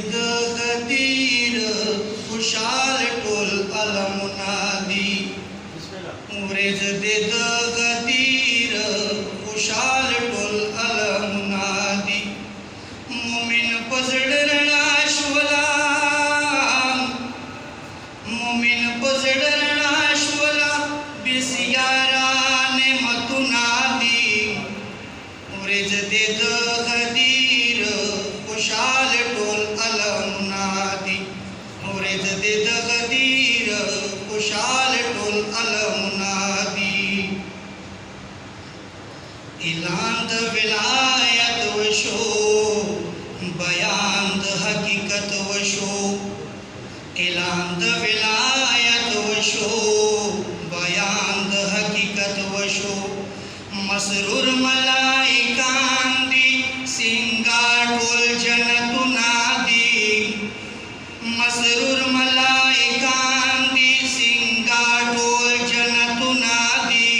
दिद गदीर खुशाल टोल अलमुनादी उरेज दिद गदीर खुशाल टोल अलमुनादी मुमिन पजडरणा श्वला मुमिन पजडरणा श्वला बिसियाराने मतुनादी उरेज दिद गदीर खुशाल टोल अलमुनादी उरेज दिद गदीर खुशाल टोल अलमुनादी इलांद विलायत वशो बयांद हकीकत वशो इलांद विलायत वशो बयांद हकीकत वशो मसरूर मलाइकांदी सिंगार टोल जनतुनादी मसरूर मलाइकांदी सिंगार टोल जनतुनादी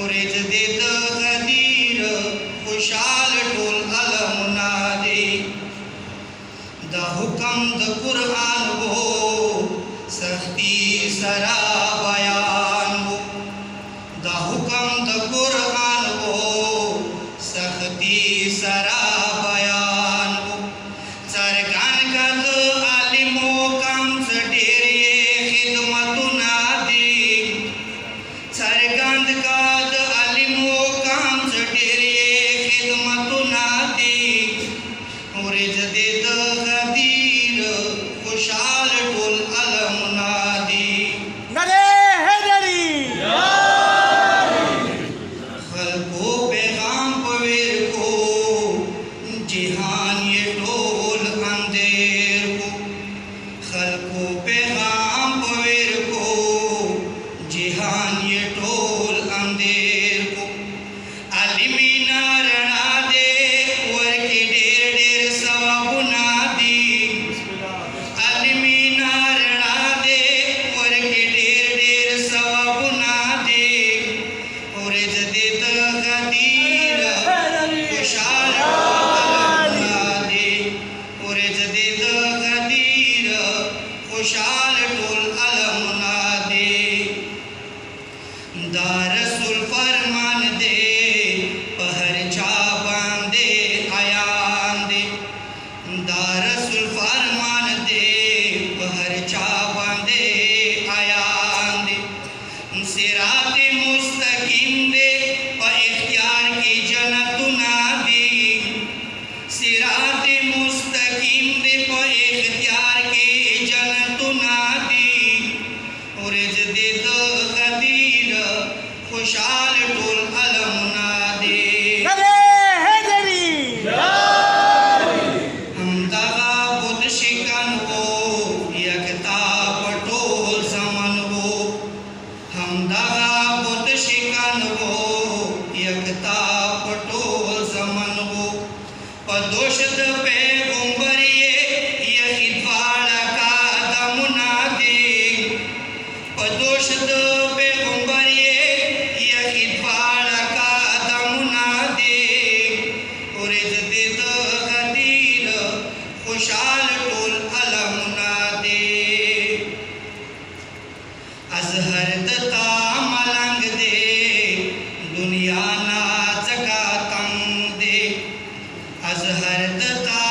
उरेज दिद गदीर खुशाल टोल अलमुनादी द हुकम द कुरान वो सख्ती सरा बयान वो द हुकम द कुरान वो सख्ती सरा बयान वो सरगान का तो आलिमो कम सडेरिए खिदमतुनादी सरगान का तो आलिमो कम सडेरिए खिदमतुनादी उरेज दिद गदीर खुशाल टोल अलमुनादी नारे हैदरी खल्को पैगाम पवेर को जिहान ये टोल अंधेर को खल्को पैगाम पवेर को जिहान ये टोल अंधेर को अलिमीना रणा दे वर के डेर डेर सवाबुना दी अलिमीना रणा दे वर के डेर डेर सवाबुना दी उरेज दिद गदीर खुशाल अलमुनादी उरेज दिद गदीर खुशाल टोल अलमुनादी दारसुल फरमान दे पहर चा बांधे आयान दे दारसुल फरमान दे पहर चा बांधे आयान दे सिराते मुस्तकीम दे प इख्तियार की जनतुनादी सिराते मुस्तकीम दे प इख्तियार की जनतुनादी उरेज दिद गदीर खुशाल टोल अलमुनादी नारे हैदरी हमदगा बुद शिकन वो यकता पटोल समन वो हमदगा बुद शिकन वो यकता पटोल समन वो पदोषद पैगंबरिये यखिद्वाला का दमुनादी पदोषद पैगंबरिये यखिद्वाला का दमुनादी उरेज दिद गदीर खुशाल टोल अलमुनादी अजहर दता मलंग दे दुनिया ना जगा तंग दे अजहर दता